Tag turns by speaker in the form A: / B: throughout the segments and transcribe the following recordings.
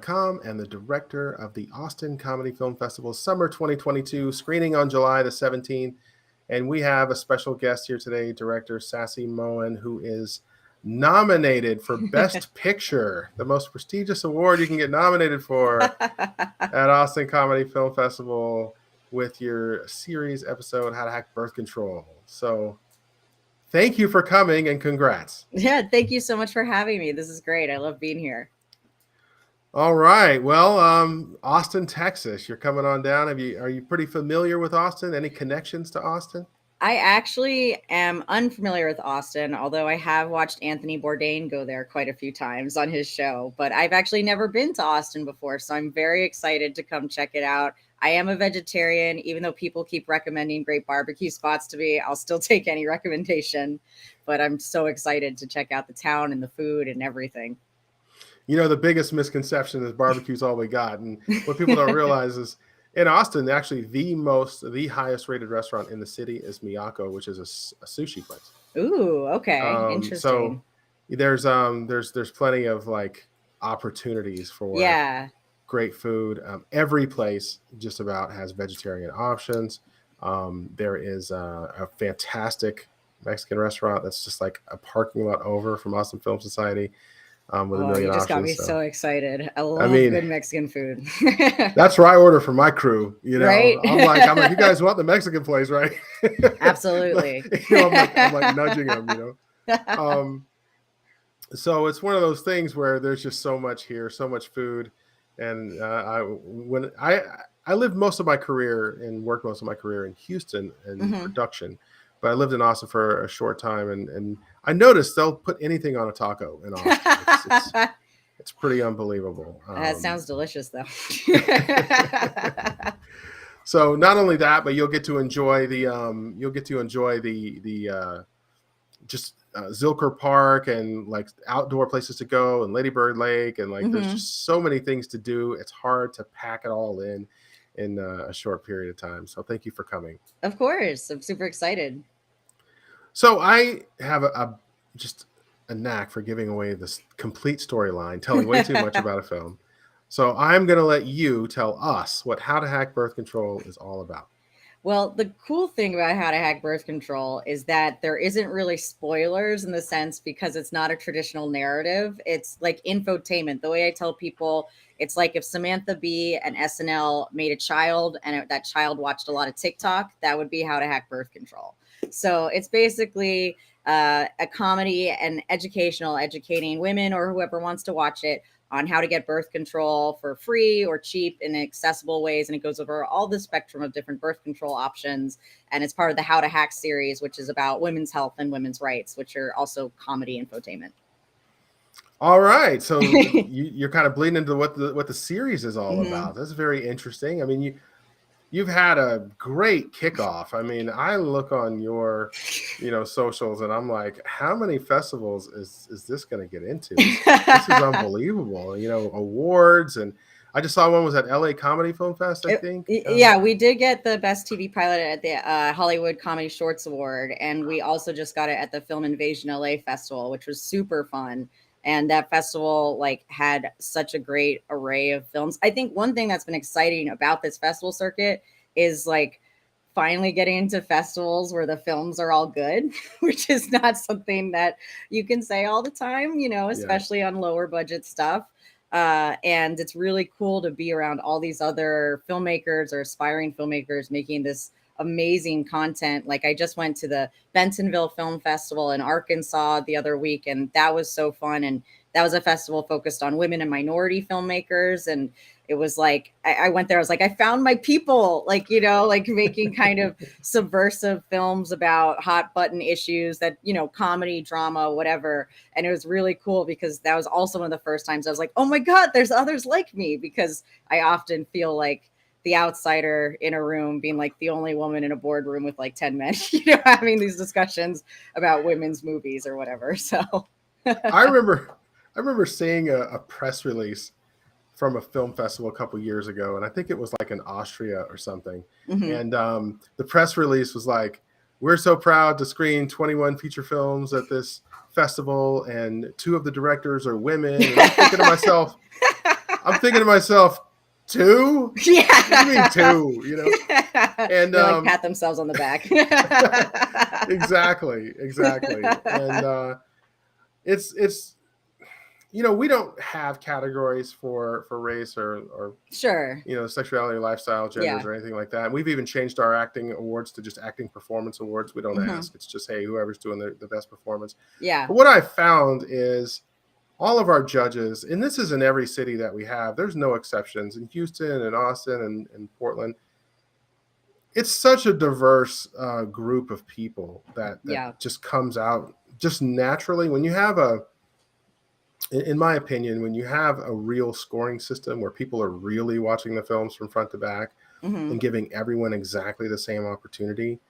A: com and the director of the Austin Comedy Film Festival Summer 2022, screening on July the 17th. And we have a special guest here today, director Sassy Mohen, who is nominated for Best Picture, the most prestigious award you can get nominated for at Austin Comedy Film Festival with your series episode, How to Hack Birth Control. So thank you for coming and congrats.
B: Yeah, thank you so much for having me. This is great. I love being here.
A: All right. Well, Austin, Texas, you're coming on down. Are you pretty familiar with Austin? Any connections to Austin?
B: I actually am unfamiliar with Austin, although I have watched Anthony Bourdain go there quite a few times on his show, but I've actually never been to Austin before, so I'm very excited to come check it out. I am a vegetarian, even though people keep recommending great barbecue spots to me. I'll still take any recommendation, but I'm so excited to check out the town and the food and everything.
A: You know, the biggest misconception is barbecue's all we got. And what people don't realize is in Austin, actually the highest rated restaurant in the city is Miyako, which is a sushi place.
B: Ooh, okay. Interesting.
A: So there's plenty of like opportunities for great food. Every place just about has vegetarian options. There is a fantastic Mexican restaurant that's just like a parking lot over from Austin Film Society. With a million
B: you just
A: options,
B: got me so excited. I love good Mexican food.
A: That's where I order for my crew. You know,
B: right?
A: I'm like, you guys want the Mexican place, right?
B: Absolutely.
A: I'm like nudging them. You know, so it's one of those things where there's just so much here, so much food, and I lived most of my career and worked most of my career in Houston in production. But I lived in Austin for a short time, and I noticed they'll put anything on a taco in Austin. It's pretty unbelievable.
B: That sounds delicious, though.
A: So not only that, but you'll get to enjoy the Zilker Park and like outdoor places to go and Lady Bird Lake and like there's just so many things to do. It's hard to pack it all in a short period of time. So thank you for coming.
B: Of course, I'm super excited.
A: So I have just a knack for giving away this complete storyline, telling way too much about a film. So I'm going to let you tell us what How to Hack Birth Control is all about.
B: Well, the cool thing about How to Hack Birth Control is that there isn't really spoilers in the sense because it's not a traditional narrative. It's like infotainment. The way I tell people, it's like if Samantha Bee and SNL made a child and that child watched a lot of TikTok, that would be How to Hack Birth Control. So it's basically a comedy and educating women or whoever wants to watch it on how to get birth control for free or cheap in accessible ways. And it goes over all the spectrum of different birth control options. And it's part of the How to Hack series, which is about women's health and women's rights, which are also comedy infotainment.
A: All right. So you're kind of bleeding into what the series is all about. That's very interesting. I mean, you've had a great kickoff. I mean, I look on your, socials and I'm like, how many festivals is this going to get into? This is unbelievable. Awards. And I just saw one was at LA Comedy Film Fest, I think.
B: Yeah, we did get the Best TV Pilot at the Hollywood Comedy Shorts Award. And we also just got it at the Film Invasion LA Festival, which was super fun. And that festival had such a great array of films. I think one thing that's been exciting about this festival circuit is finally getting into festivals where the films are all good, which is not something that you can say all the time, especially on lower budget stuff. And it's really cool to be around all these other filmmakers or aspiring filmmakers making this amazing content. I just went to the Bentonville Film Festival in Arkansas the other week, and that was so fun. And that was a festival focused on women and minority filmmakers. And it was I went there, I was like, I found my people, making kind of subversive films about hot button issues that, comedy, drama, whatever. And it was really cool because that was also one of the first times I was like, oh my God, there's others like me, because I often feel like the outsider in a room being the only woman in a boardroom with 10 men, having these discussions about women's movies or whatever. So
A: I remember seeing a press release from a film festival a couple years ago. And I think it was in Austria or something. And the press release was we're so proud to screen 21 feature films at this festival. And 2 of the directors are women. And I'm thinking to myself, I'm thinking to myself, two?
B: Yeah.
A: What do you mean two? You know, and
B: They like pat themselves on the back.
A: exactly, and it's we don't have categories for race or
B: Sure.
A: sexuality, lifestyle, genders,
B: Yeah.
A: or anything like that. And we've even changed our acting awards to just acting performance awards. We don't
B: Hmm.
A: ask. It's just, hey, whoever's doing the best performance.
B: Yeah.
A: But what I found is all of our judges, and this is in every city that we have, there's no exceptions in Houston and Austin and Portland. It's such a diverse group of people that
B: Yeah.
A: just comes out just naturally. When you have in my opinion, when you have a real scoring system where people are really watching the films from front to back
B: Hmm.
A: and giving everyone exactly the same opportunity,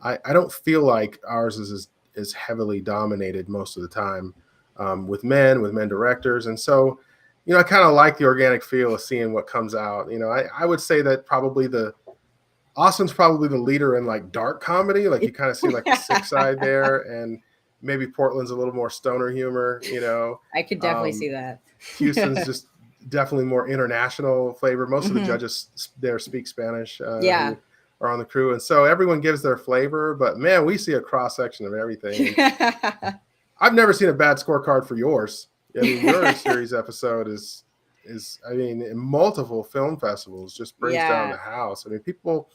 A: I don't feel like ours is heavily dominated most of the time with men directors. And so, I kind of like the organic feel of seeing what comes out. I would say that probably Austin's probably the leader in like dark comedy. Like you kind of see like the sick side there, and maybe Portland's a little more stoner humor.
B: I could definitely see
A: Um,
B: that.
A: Houston's just definitely more international flavor. Most of the
B: Hmm.
A: judges there speak Spanish
B: Yeah.
A: who are on the crew, and so everyone gives their flavor. But man, we see a cross section of everything. And I've never seen a bad scorecard for yours. I mean, your series episode is I mean, in multiple film festivals, just brings down
B: Yeah.
A: the house. I mean, people.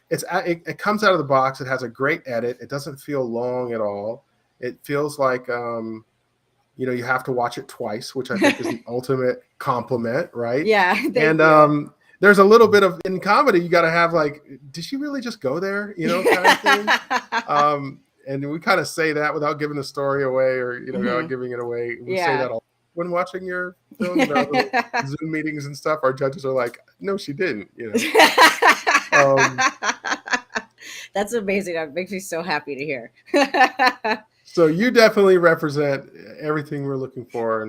A: It comes out of the box. It has a great edit. It doesn't feel long at all. It feels like you have to watch it twice, which I think is the ultimate compliment, right?
B: Yeah. Thank
A: And
B: you.
A: there's a little bit of in comedy, you got to have like, did she really just go there? Kind of thing. And we kind of say that without giving the story away or without
B: Hmm.
A: giving it away. We say
B: Yeah.
A: that all when watching your films and our little Zoom meetings and stuff. Our judges are like, no, she didn't. Um,
B: That's amazing. That makes me so happy to hear.
A: So you definitely represent everything we're looking for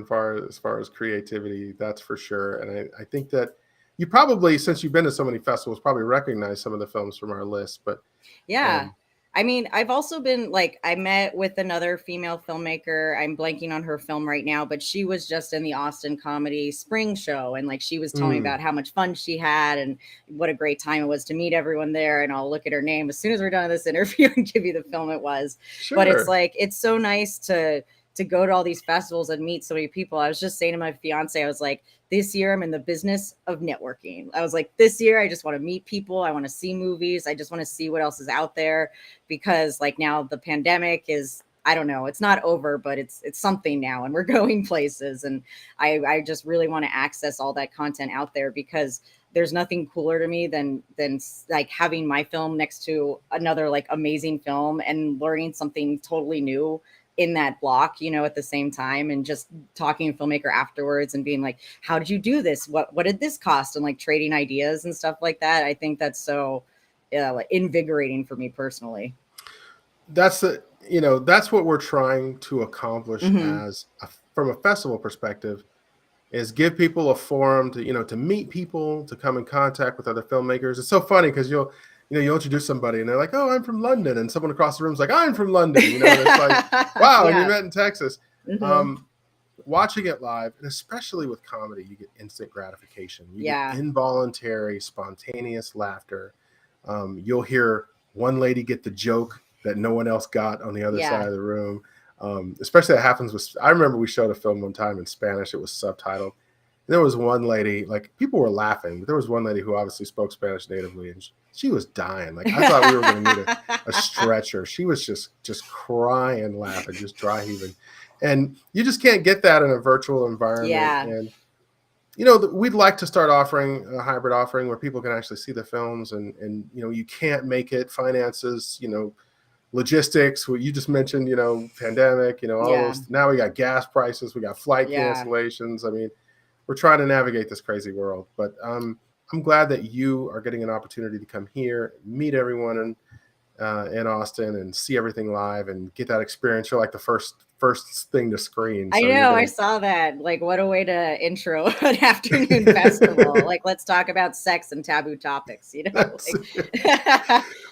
A: as far as creativity, that's for sure. And I think that you probably, since you've been to so many festivals, probably recognize some of the films from our list. But
B: Yeah.
A: um,
B: I mean, I've also been like, I met with another female filmmaker. I'm blanking on her film right now, but she was just in the Austin Comedy Spring Show. And like, she was telling me
A: mm,
B: about how much fun she had and what a great time it was to meet everyone there. And I'll look at her name as soon as we're done with this interview and give you the film it was. But it's
A: sure.
B: like, it's so nice to go to all these festivals and meet so many people. I was just saying to my fiance, I was like, this year I'm in the business of networking. I was like, this year I just want to meet people. I want to see movies. I just want to see what else is out there because like now the pandemic is, I don't know, it's not over, but it's something now and we're going places. And I just really want to access all that content out there because there's nothing cooler to me than like having my film next to another like amazing film and learning something totally new in that block, at the same time, and just talking to filmmaker afterwards and being like, how did you do this? What did this cost? And like trading ideas and stuff like that. I think that's so like invigorating for me personally.
A: That's what we're trying to accomplish
B: Hmm.
A: from a festival perspective, is give people a forum to meet people, to come in contact with other filmmakers. It's so funny because you'll introduce somebody and they're like, oh, I'm from London, and someone across the room is like, I'm from London, and it's like, wow, and you
B: Yeah.
A: met in Texas.
B: Hmm.
A: um, Watching it live, and especially with comedy, you get instant gratification. You get
B: Yeah.
A: involuntary spontaneous laughter. You'll hear one lady get the joke that no one else got on the other side
B: Yeah.
A: of the room. Especially that happens with, I remember we showed a film one time in Spanish. It was subtitled. There was one lady, like people were laughing, but there was one lady who obviously spoke Spanish natively, and she was dying. Like I thought we were going to need a stretcher. She was just crying, laughing, just dry heaving, and you just can't get that in a virtual environment.
B: Yeah.
A: And we'd like to start offering a hybrid offering where people can actually see the films, and you can't make it finances, logistics, what you just mentioned, pandemic, all
B: Yeah.
A: those. Now we got gas prices, we got flight
B: Yeah.
A: cancellations. I mean, we're trying to navigate this crazy world, but I'm glad that you are getting an opportunity to come here, meet everyone in Austin, and see everything live and get that experience. You're like the first thing to screen,
B: I
A: so you're
B: know, I
A: gonna.
B: sall that. Like, what a way to intro an afternoon festival. Like, let's talk about sex and taboo topics, like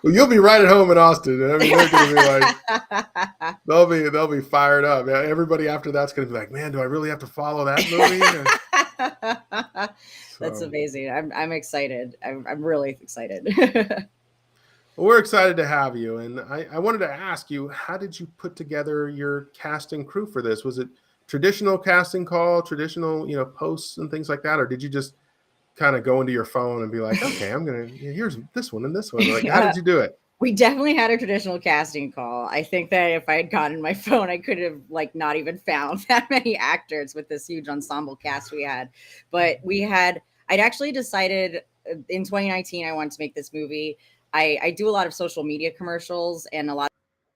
A: Well, you'll be right at home in Austin. I mean, they're gonna be like, they'll be fired up. Yeah, everybody after that's gonna be like, man, do I really have to follow that movie?
B: That's
A: So
B: amazing. I'm excited. I'm really excited.
A: well, we're excited to have you. And I wanted to ask you, how did you put together your cast and crew for this? Was it traditional casting call, traditional, posts and things like that? Or did you just kind of go into your phone and be like, okay, here's this one and this one. Like, how did you do it?
B: We definitely had a traditional casting call. I think that if I had gotten my phone, I could have like not even found that many actors with this huge ensemble cast we had. But I'd actually decided in 2019 I wanted to make this movie. I do a lot of social media commercials, and a lot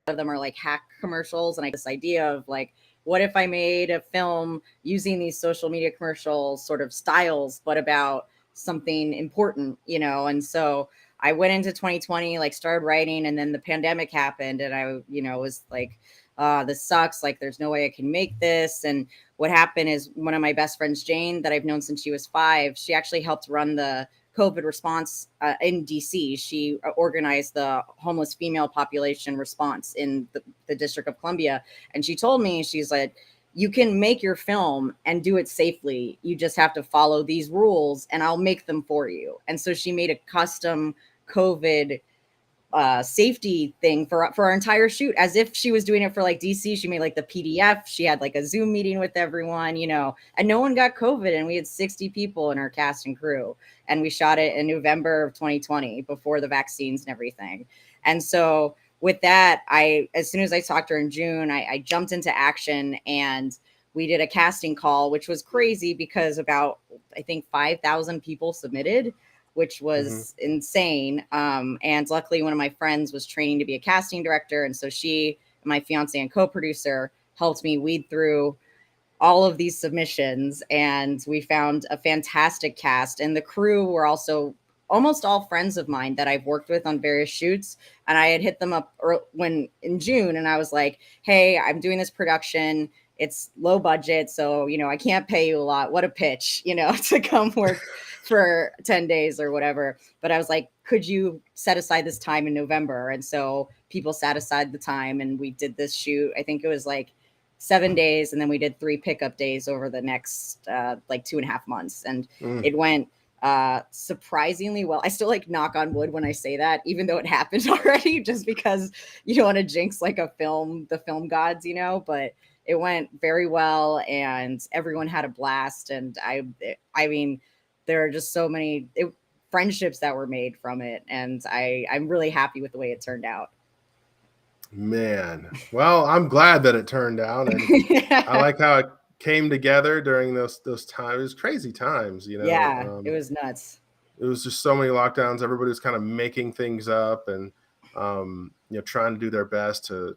B: of them are like hack commercials. And I this idea of like, what if I made a film using these social media commercial sort of styles, but about something important, And so I went into 2020, like started writing, and then the pandemic happened, and I, was like, this sucks. Like, there's no way I can make this. And what happened is one of my best friends, Jane, that I've known since she was 5, she actually helped run the COVID response in DC. She organized the homeless female population response in the District of Columbia. And she told me, she's like, you can make your film and do it safely. You just have to follow these rules and I'll make them for you. And so she made a custom COVID safety thing for our entire shoot, as if she was doing it for like DC. She made like the PDF. She had like a Zoom meeting with everyone, and no one got COVID. And we had 60 people in our cast and crew. And we shot it in November of 2020 before the vaccines and everything. And so with that, as soon as I talked to her in June, I jumped into action, and we did a casting call, which was crazy because about, I think, 5,000 people submitted, which was insane. And luckily, one of my friends was training to be a casting director. And so she, my fiance and co-producer, helped me weed through all of these submissions. And we found a fantastic cast. And the crew were also almost all friends of mine that I've worked with on various shoots. And I had hit them up in June, and I was like, hey, I'm doing this production. It's low budget, so, I can't pay you a lot. What a pitch, to come work for 10 days or whatever. But I was like, could you set aside this time in November? And so people set aside the time, and we did this shoot. I think it was like 7 days, and then we did 3 pickup days over the next like 2.5 months. And it went surprisingly well. I still like knock on wood when I say that, even though it happened already, just because you don't want to jinx like the film gods, but it went very well, and everyone had a blast. And I mean, there are just so many friendships that were made from it, and I'm really happy with the way it turned out.
A: Man, well, I'm glad that it turned out, and I like how it came together during those times. It was crazy times,
B: Yeah, it was nuts.
A: It was just so many lockdowns. Everybody was kind of making things up, and trying to do their best to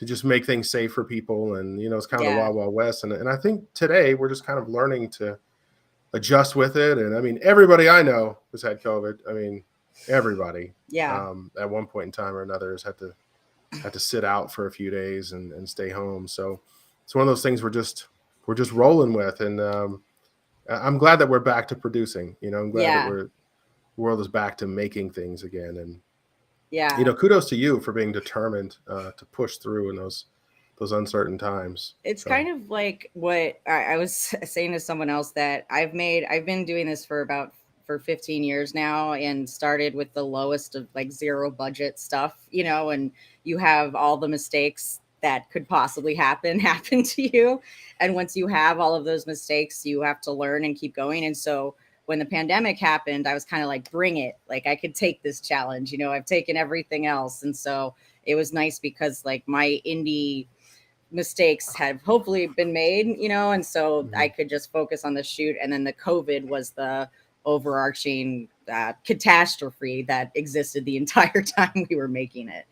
A: just make things safe for people. And it's kind of the Wild Wild West. And I think today we're just kind of learning to adjust with it. And I mean, everybody I know has had COVID. I mean, everybody.
B: Yeah.
A: At one point in time or another has had to sit out for a few days and stay home. So it's one of those things we're just rolling with. And I'm glad that we're back to producing. I'm glad that the world is back to making things again. And kudos to you for being determined to push through in those uncertain times.
B: It's kind of like what I was saying to someone else, that I've been doing this for 15 years now, and started with the lowest of like 0 budget stuff, and you have all the mistakes that could possibly happen to you. And once you have all of those mistakes, you have to learn and keep going. And so when the pandemic happened, I was kind of like, bring it. Like, I could take this challenge, I've taken everything else. And so it was nice because like my indie mistakes have hopefully been made, and so I could just focus on the shoot. And then the COVID was the overarching catastrophe that existed the entire time we were making it.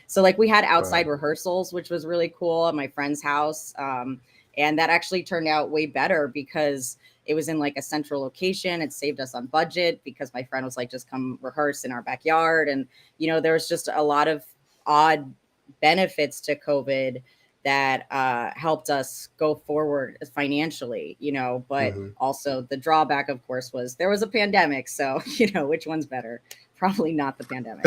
B: So like we had outside rehearsals, which was really cool at my friend's house. And that actually turned out way better because it was in like a central location. It saved us on budget because my friend was like, just come rehearse in our backyard. And, there was just a lot of odd benefits to COVID that helped us go forward financially, but also the drawback, of course, was there was a pandemic. So, which one's better? Probably not the pandemic.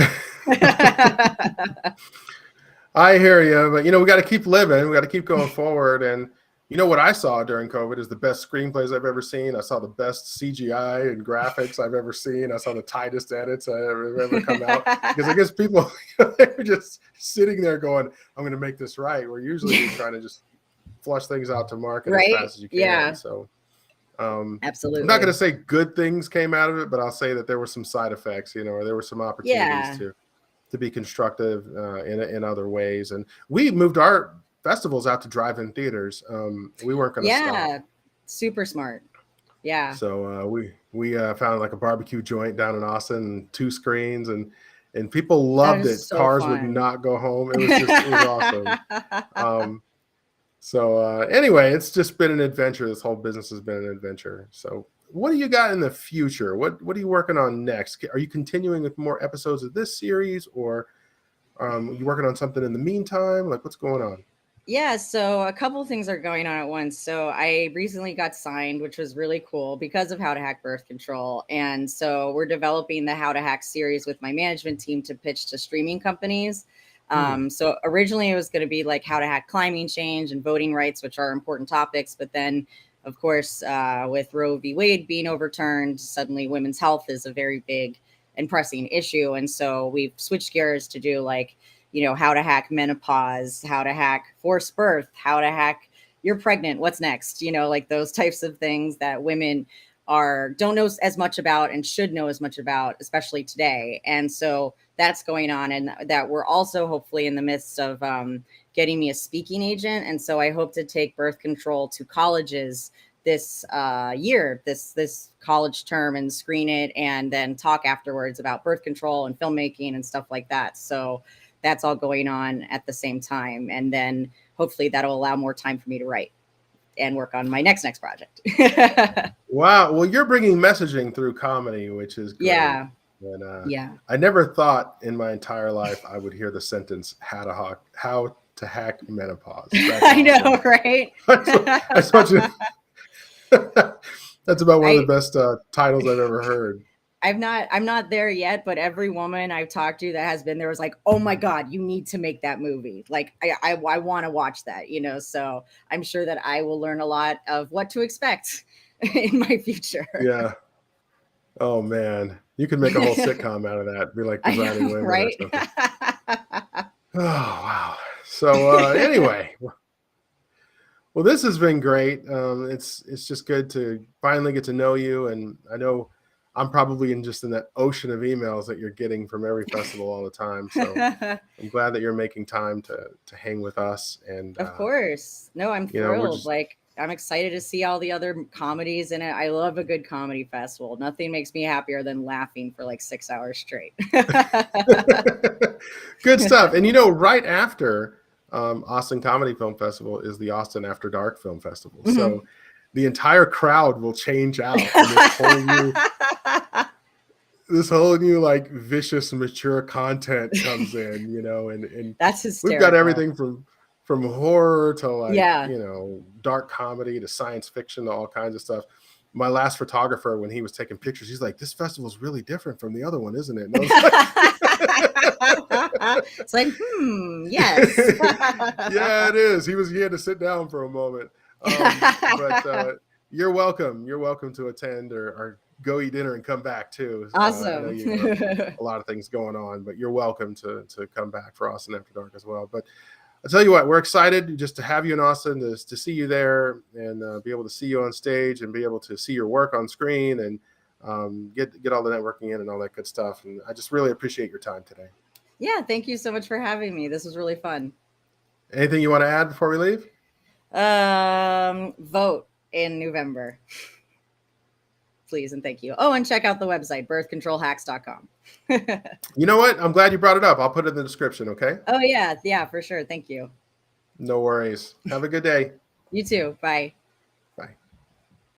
A: I hear you, but we got to keep living. We got to keep going forward. And You know what I saw during COVID is the best screenplays I've ever seen. I saw the best CGI and graphics I've ever seen. I saw the tightest edits I've ever come out, because I guess people they're just sitting there going, "I'm going to make this right." Where usually you're trying to just flush things out to market as
B: Right?
A: fast as you can.
B: Yeah,
A: So I'm not going
B: absolutely.
A: to say good things came out of it, but I'll say that there were some side effects, or there were some opportunities
B: Yeah.
A: to be constructive in other ways. And we moved our festivals out to drive-in theaters. We weren't going to stop,
B: Yeah. Super smart. Yeah.
A: so we found like a barbecue joint down in Austin, 2 screens, and people
B: That
A: loved
B: is
A: it.
B: so
A: Cars would
B: fun.
A: not go home. It was awesome. Um, so anyway, it's just been an adventure. This whole business has been an adventure. So what do you got in the future? What are you working on next? Are you continuing with more episodes of this series, or are you working on something in the meantime? Like, what's going on?
B: Yeah, so a couple things are going on at once. So I recently got signed, which was really cool because of How to Hack Birth Control. And so we're developing the How to Hack series with my management team to pitch to streaming companies.
A: Hmm.
B: So originally it was going to be like how to hack climate change and voting rights, which are important topics. But then, of course, with Roe v. Wade being overturned, suddenly women's health is a very big and pressing issue. And so we've switched gears to do like, how to hack menopause, how to hack forced birth, how to hack you're pregnant, what's next, like those types of things that women don't know as much about and should know as much about, especially today. And so that's going on, and that we're also hopefully in the midst of getting me a speaking agent. And so I hope to take birth control to colleges this year, this college term, and screen it and then talk afterwards about birth control and filmmaking and stuff like that. So that's all going on at the same time. And then hopefully that'll allow more time for me to write and work on my next project.
A: Wow. Well, you're bringing messaging through comedy, which is great.
B: Yeah.
A: And
B: Yeah.
A: I never thought in my entire life I would hear the sentence how to hack menopause." That's
B: I
A: awesome.
B: know, right?
A: I thought you. That's about one of the
B: I
A: best titles I've ever heard.
B: I'm not there yet, but every woman I've talked to that has been there was like, "Oh my God, you need to make that movie." Like I want to watch that, so I'm sure that I will learn a lot of what to expect in my future.
A: Yeah. Oh man, you could make a whole sitcom out of that. Be like
B: I
A: Designing
B: know,
A: Women or
B: right?
A: something. Oh wow. So anyway, well, this has been great. It's just good to finally get to know you, and I know I'm probably in that ocean of emails that you're getting from every festival all the time. So I'm glad that you're making time to hang with us, and
B: Of course. No, I'm
A: we're
B: thrilled.
A: just
B: Like, I'm excited to see all the other comedies in it. I love a good comedy festival. Nothing makes me happier than laughing for like 6 hours straight.
A: good stuff. And right after Austin Comedy Film Festival is the Austin After Dark Film Festival.
B: Mhm.
A: So the entire crowd will change out, and this whole new like vicious mature content comes in, and
B: That's
A: we've got
B: hysterical.
A: everything from horror to like
B: Yeah.
A: dark comedy to science fiction to all kinds of stuff. My last photographer, when he was taking pictures, he's like, "This festival is really different from the other one, isn't it?" And I was
B: It's like, yes.
A: yeah, it is. He had to sit down for a moment. But you're welcome. You're welcome to attend or go eat dinner and come back too. I know
B: Awesome.
A: you have a lot of things going on, but you're welcome to come back for Austin After Dark as well. But I'll tell you what, we're excited just to have you in Austin, to see you there, and be able to see you on stage and be able to see your work on screen, and get all the networking in and all that good stuff. And I just really appreciate your time today.
B: Yeah, thank you so much for having me. This was really fun.
A: Anything you want to add before we leave?
B: Vote in November, please, and thank you. Oh, and check out the website, birthcontrolhacks.com.
A: You know what? I'm glad you brought it up. I'll put it in the description, okay?
B: Oh, yeah, for sure. Thank you.
A: No worries. Have a good day.
B: You too. Bye.